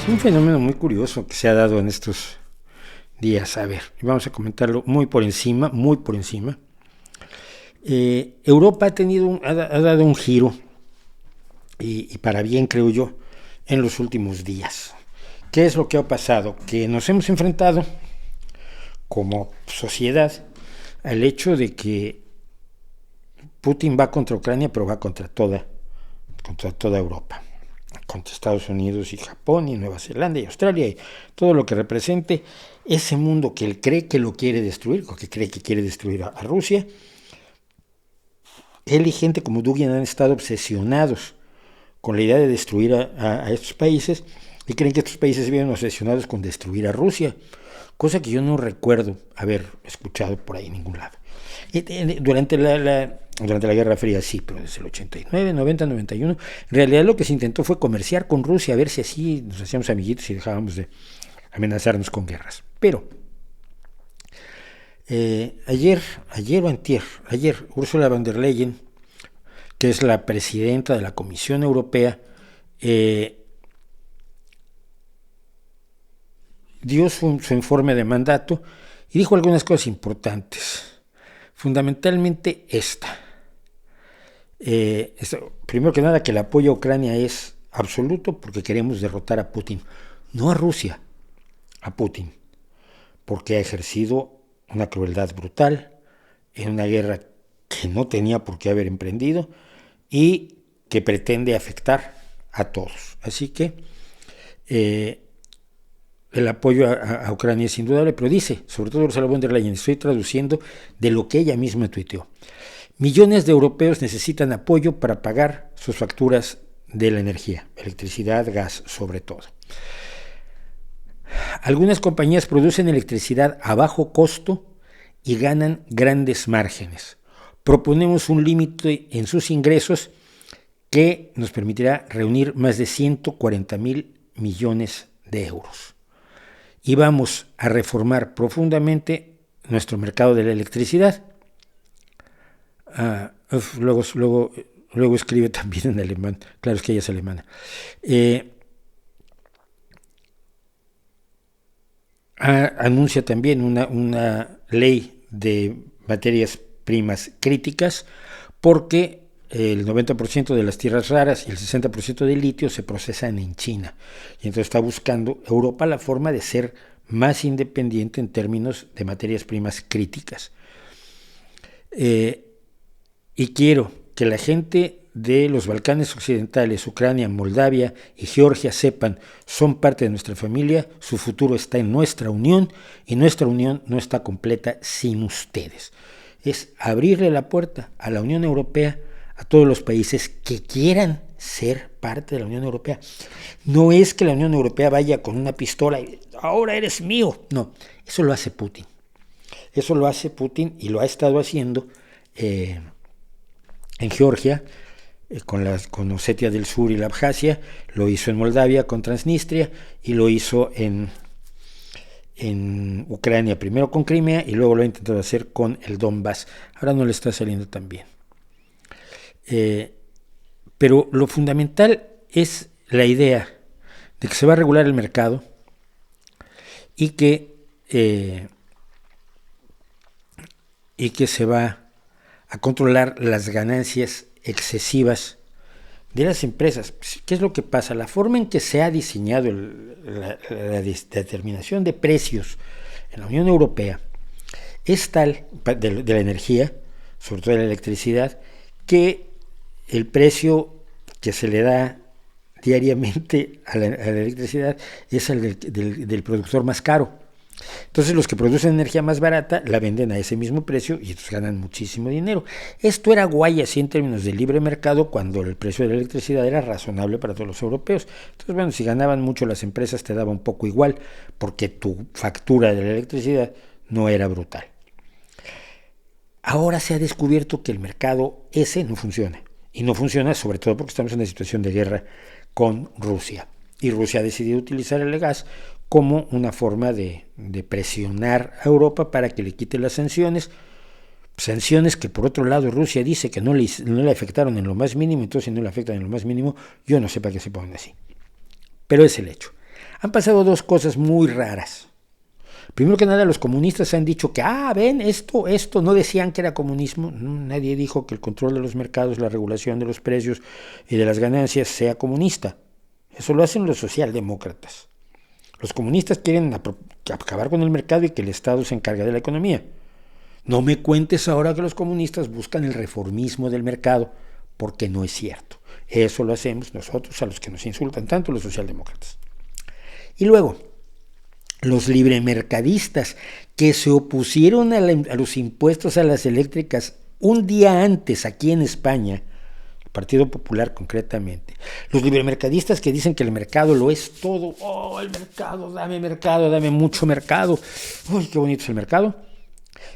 Un fenómeno muy curioso que se ha dado en estos días. A ver, vamos a comentarlo muy por encima, muy por encima. Europa ha dado un giro, y para bien creo yo, en los últimos días. ¿Qué es lo que ha pasado? Que nos hemos enfrentado como sociedad al hecho de que Putin va contra Ucrania, pero va contra toda Europa, contra Estados Unidos y Japón y Nueva Zelanda y Australia y todo lo que represente ese mundo que él cree que lo quiere destruir, o que cree que quiere destruir a Rusia. Él y gente como Dugin han estado obsesionados con la idea de destruir a estos países, y creen que estos países viven obsesionados con destruir a Rusia, cosa que yo no recuerdo haber escuchado por ahí en ningún lado. Durante la Guerra Fría sí, pero desde el 89, 90, 91, en realidad lo que se intentó fue comerciar con Rusia, a ver si así nos hacíamos amiguitos y dejábamos de amenazarnos con guerras. Pero ayer Ursula von der Leyen, que es la presidenta de la Comisión Europea, dio su informe de mandato y dijo algunas cosas importantes. Fundamentalmente primero que nada, que el apoyo a Ucrania es absoluto porque queremos derrotar a Putin, no a Rusia, a Putin, porque ha ejercido una crueldad brutal en una guerra que no tenía por qué haber emprendido y que pretende afectar a todos. Así que el apoyo a Ucrania es indudable, pero dice, sobre todo Ursula von der Leyen, estoy traduciendo de lo que ella misma tuiteó: millones de europeos necesitan apoyo para pagar sus facturas de la energía, electricidad, gas, sobre todo. Algunas compañías producen electricidad a bajo costo y ganan grandes márgenes. Proponemos un límite en sus ingresos que nos permitirá reunir más de 140,000 millones de euros. Y vamos a reformar profundamente nuestro mercado de la electricidad. Luego escribe también en alemán, claro, es que ella es alemana. Anuncia también una ley de materias primas críticas, porque el 90% de las tierras raras y el 60% del litio se procesan en China. Y entonces está buscando Europa la forma de ser más independiente en términos de materias primas críticas. Y quiero que la gente de los Balcanes Occidentales, Ucrania, Moldavia y Georgia sepan, son parte de nuestra familia, su futuro está en nuestra unión y nuestra unión no está completa sin ustedes. Es abrirle la puerta a la Unión Europea a todos los países que quieran ser parte de la Unión Europea. No es que la Unión Europea vaya con una pistola y ahora eres mío. No, eso lo hace Putin. Eso lo hace Putin y lo ha estado haciendo en Georgia, con Osetia del Sur y la Abjasia, lo hizo en Moldavia con Transnistria y lo hizo en Ucrania, primero con Crimea y luego lo ha intentado hacer con el Donbass. Ahora no le está saliendo tan bien. Pero lo fundamental es la idea de que se va a regular el mercado y que se va a controlar las ganancias excesivas de las empresas. ¿Qué es lo que pasa? La forma en que se ha diseñado la determinación de precios en la Unión Europea es tal, de la energía, sobre todo de la electricidad, que el precio que se le da diariamente a la electricidad es el del productor más caro. Entonces los que producen energía más barata la venden a ese mismo precio y ellos ganan muchísimo dinero. Esto era guay así en términos de libre mercado, cuando el precio de la electricidad era razonable para todos los europeos. Entonces, bueno, si ganaban mucho las empresas te daba un poco igual, porque tu factura de la electricidad no era brutal. Ahora se ha descubierto que el mercado ese no funciona. Y no funciona sobre todo porque estamos en una situación de guerra con Rusia. Y Rusia ha decidido utilizar el gas como una forma de presionar a Europa para que le quite las sanciones. Sanciones que por otro lado Rusia dice que no le afectaron en lo más mínimo. Entonces, si no le afectan en lo más mínimo, yo no sé para qué se ponen así. Pero es el hecho. Han pasado dos cosas muy raras. Primero que nada, los comunistas han dicho que, ven, esto, no decían que era comunismo. Nadie dijo que el control de los mercados, la regulación de los precios y de las ganancias sea comunista. Eso lo hacen los socialdemócratas. Los comunistas quieren acabar con el mercado y que el Estado se encargue de la economía. No me cuentes ahora que los comunistas buscan el reformismo del mercado, porque no es cierto. Eso lo hacemos nosotros, a los que nos insultan tanto los socialdemócratas. Y luego, los libremercadistas que se opusieron a los impuestos a las eléctricas un día antes aquí en España, el Partido Popular concretamente, los libremercadistas que dicen que el mercado lo es todo, el mercado, dame mucho mercado, uy, qué bonito es el mercado,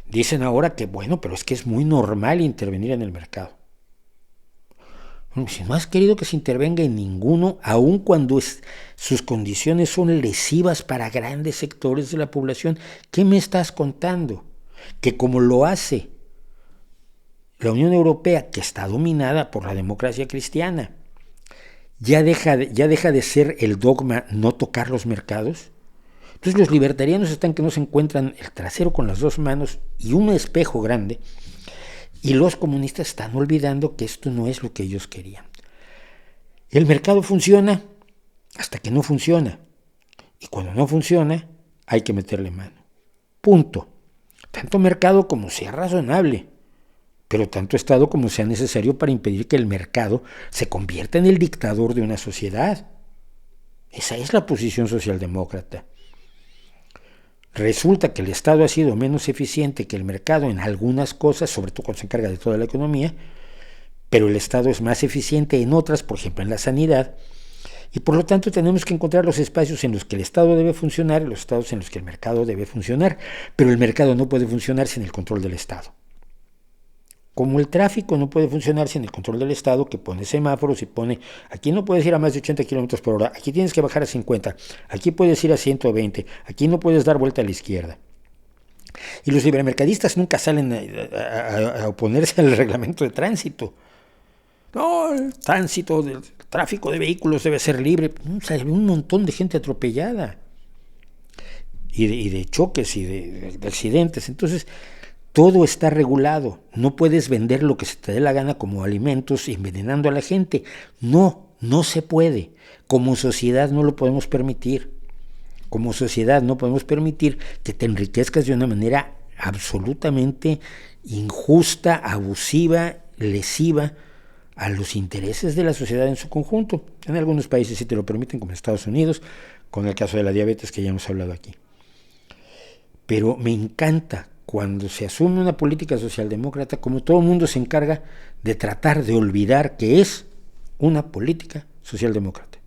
dicen ahora que bueno, pero es que es muy normal intervenir en el mercado. Si no has querido que se intervenga en ninguno, aun cuando sus condiciones son lesivas para grandes sectores de la población, ¿qué me estás contando? Que como lo hace la Unión Europea, que está dominada por la democracia cristiana, ya deja de ser el dogma no tocar los mercados. Entonces los libertarianos están que no se encuentran el trasero con las dos manos y un espejo grande, y los comunistas están olvidando que esto no es lo que ellos querían. El mercado funciona hasta que no funciona. Y cuando no funciona, hay que meterle mano. Punto. Tanto mercado como sea razonable, pero tanto Estado como sea necesario para impedir que el mercado se convierta en el dictador de una sociedad. Esa es la posición socialdemócrata. Resulta que el Estado ha sido menos eficiente que el mercado en algunas cosas, sobre todo cuando se encarga de toda la economía, pero el Estado es más eficiente en otras, por ejemplo en la sanidad, y por lo tanto tenemos que encontrar los espacios en los que el Estado debe funcionar y los estados en los que el mercado debe funcionar, pero el mercado no puede funcionar sin el control del Estado. Como el tráfico no puede funcionar sin el control del Estado, que pone semáforos y pone, aquí no puedes ir a más de 80 kilómetros por hora, aquí tienes que bajar a 50, aquí puedes ir a 120, aquí no puedes dar vuelta a la izquierda. Y los libremercadistas nunca salen a oponerse al reglamento de tránsito. No, el tránsito, el tráfico de vehículos debe ser libre. Hay un montón de gente atropellada. Y de choques y de accidentes. Entonces, todo está regulado. No puedes vender lo que se te dé la gana como alimentos envenenando a la gente. No se puede. Como sociedad no lo podemos permitir. Como sociedad no podemos permitir que te enriquezcas de una manera absolutamente injusta, abusiva, lesiva a los intereses de la sociedad en su conjunto. En algunos países sí te lo permiten, como en Estados Unidos, con el caso de la diabetes que ya hemos hablado aquí. Pero me encanta cuando se asume una política socialdemócrata, como todo el mundo se encarga de tratar de olvidar que es una política socialdemócrata.